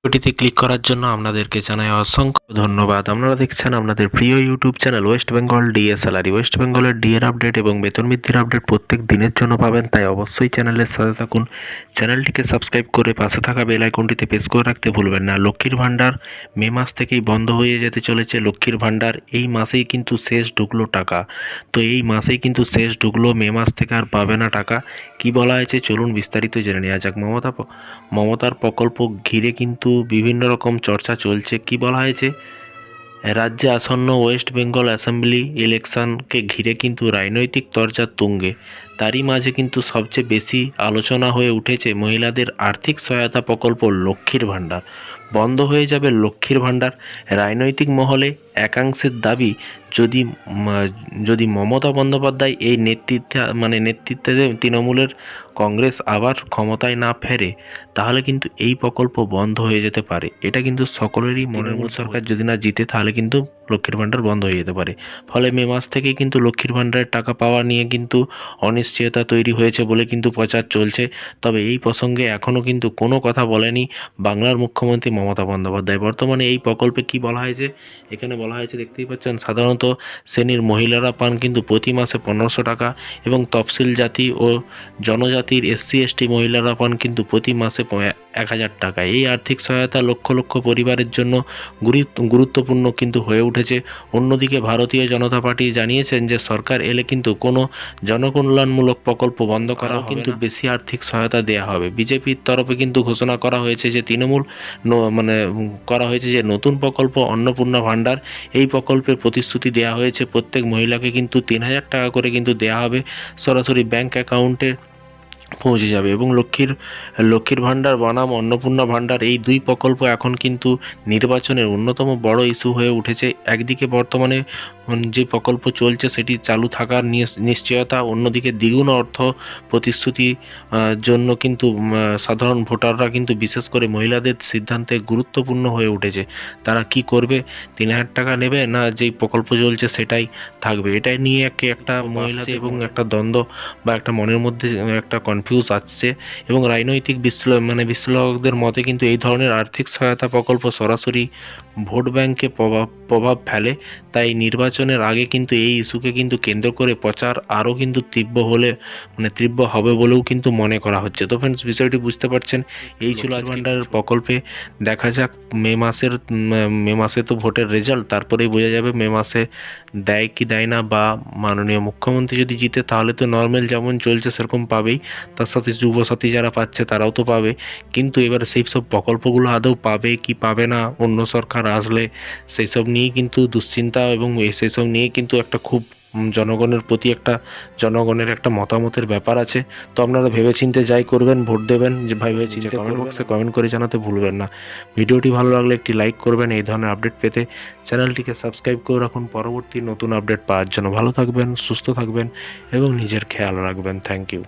ভিডিওটিতে ক্লিক করার জন্য আপনাদেরকে জানাই অসংখ্য ধন্যবাদ। আপনারা দেখছেন আপনাদের প্রিয় YouTube channel West Bengal DA salary. West বেঙ্গলের ডিএর আপডেট এবং বেতন বৃদ্ধির আপডেট প্রত্যেক দিনের জন্য পাবেন, তাই অবশ্যই চ্যানেলের সাথে থাকুন। চ্যানেলটিকে সাবস্ক্রাইব করে পাশে থাকা বেল আইকনটিতে প্রেস করে রাখতে ভুলবেন না। লক্ষ্মীর ভাণ্ডার মে মাস থেকেই বন্ধ হয়ে যেতে চলেছে। লক্ষ্মীর ভাণ্ডার এই মাসেই কিন্তু শেষ ঢুকলো টাকা। তো এই মাসেই কিন্তু শেষ ঢুকলো, মে মাস থেকে আর পাবে না টাকা। কি বলা হয়েছে চলুন বিস্তারিত জেনে নেওয়া যাক। মমতার প্রকল্প ঘিরে কিন্তু বিভিন্ন রকম চর্চা চলছে। কি বলা হয়েছে, রাজ্যে আসন্ন ওয়েস্ট বেঙ্গল অ্যাসেম্বলি ইলেকশনকে ঘিরে কিন্তু রাজনৈতিক চর্চা তুঙ্গে। তারই মাঝে কিন্তু সবচেয়ে বেশি আলোচনা হয়ে উঠেছে মহিলাদের আর্থিক সহায়তা প্রকল্প লক্ষ্মীর ভাণ্ডার। বন্ধ হয়ে যাবে লক্ষ্মীর ভাণ্ডার। রাজনৈতিক মহলে একাংশের দাবি, যদি যদি মমতা বন্দ্যোপাধ্যায় এই নেতৃত্বে তৃণমূলের কংগ্রেস আবার ক্ষমতায় না ফেরে, তাহলে কিন্তু এই প্রকল্প বন্ধ হয়ে যেতে পারে। এটা কিন্তু সকলেরই মনের মধ্যে, সরকার যদি না জিতে তাহলে কিন্তু লক্ষ্মীর ভাণ্ডার বন্ধ হয়ে যেতে পারে। ফলে মে মাস থেকেই কিন্তু লক্ষ্মীর ভাণ্ডারের টাকা পাওয়া নিয়ে কিন্তু অনিশ্চয়তা তৈরি হয়েছে বলে কিন্তু প্রচার চলছে। তবে এই প্রসঙ্গে এখনও কিন্তু কোনো কথা বলেনি বাংলার মুখ্যমন্ত্রী মমতা বন্দ্যোপাধ্যায়। বর্তমানে এই প্রকল্পে কি বলা হয়েছে, এখানে বলা হয়েছে দেখতেই পাচ্ছেন, সাধারণত শ্রেণীর মহিলারা পান কিন্তু প্রতি মাসে 1500 টাকা, এবং তফসিল জাতি ও জনজাতির SC/ST মহিলারা পান কিন্তু প্রতি মাসে 1000 টাকা। এই আর্থিক সহায়তা লক্ষ লক্ষ পরিবারের জন্য গুরুত্বপূর্ণ কিন্তু হয়ে উঠেছে। অন্যদিকে ভারতীয় জনতা পার্টি জানিয়েছেন যে সরকার এলে কিন্তু কোনো জনকল্যাণমূলক প্রকল্প বন্ধ করা কিন্তু বেশি আর্থিক সহায়তা দেওয়া হবে। বিজেপির তরফে কিন্তু ঘোষণা করা হয়েছে যে করা হয়েছে যে নতুন প্রকল্প অন্নপূর্ণা ভাণ্ডার। এই প্রকল্পের প্রতিশ্রুতি দেওয়া হয়েছে প্রত্যেক মহিলাকে কিন্তু 3000 টাকা করে কিন্তু দেওয়া হবে, সরাসরি ব্যাংক অ্যাকাউন্টে পৌঁছে যাবে। এবং লক্ষ্মীর ভাণ্ডার বনাম অন্নপূর্ণা ভাণ্ডার, এই দুই প্রকল্প এখন কিন্তু নির্বাচনের অন্যতম বড় ইস্যু হয়ে উঠেছে। একদিকে বর্তমানে যে প্রকল্প চলছে সেটি চালু থাকার নিশ্চয়তা, অন্যদিকে দ্বিগুণ অর্থ প্রতিশ্রুতি জন্য কিন্তু সাধারণ ভোটাররা কিন্তু বিশেষ করে মহিলাদের সিদ্ধান্তে গুরুত্বপূর্ণ হয়ে উঠেছে। তারা কি করবে, 3000 টাকা নেবে না যেই প্রকল্প চলছে সেটাই থাকবে। এটাই নিয়ে একটা মহিলাদের এবং একটা দ্বন্দ্ব বা একটা মনের মধ্যে একটা কনফিউজ আসছে। এবং রাজনৈতিক বিশ্লেষকদের মতে কিন্তু এই ধরনের আর্থিক সহায়তা প্রকল্প সরাসরি ভোট ব্যাংকে প্রভাব ফেলে। তাই নির্বাচনের আগে কিন্তু এই ইস্যুকে কিন্তু কেন্দ্র করে প্রচার আরও কিন্তু তীব্র হবে বলেও কিন্তু মনে করা হচ্ছে। তো ফ্রেন্ডস, বিষয়টি বুঝতে পারছেন। এই ছিল আজ ভাণ্ডারের প্রকল্পে। দেখা যাক মে মাসে তো ভোটের রেজাল্ট, তারপরেই বোঝা যাবে মে মাসে দেয় কি দেয় না, বা মাননীয় মুখ্যমন্ত্রী যদি জিতে তাহলে তো নর্মাল যেমন চলছে সেরকম পাবেই, তার সাথে যুবসাথী যারা পাচ্ছে তারাও তো পাবে। কিন্তু এবার সেই সব প্রকল্পগুলো আদৌ পাবে কি পাবে না, অন্য সরকার আসলে, সেই সব নিয়েই কিন্তু দুশ্চিন্তা, এবং সেই সব নিয়ে কিন্তু একটা খুব জনগণের একটা মতামতের ব্যাপার আছে। তো আপনারা ভেবেচিন্তে যাই করবেন, ভোট দেবেন, যে ভেবেচিন্তে কমেন্ট বক্সে কমেন্ট করে জানাতে ভুলবেন না। ভিডিওটি ভালো লাগলে একটি লাইক করবেন। এই ধরনের আপডেট পেতে চ্যানেলটিকে সাবস্ক্রাইব করে রাখুন পরবর্তী নতুন আপডেট পাওয়ার জন্য। ভালো থাকবেন, সুস্থ থাকবেন এবং নিজের খেয়াল রাখবেন। Thank you.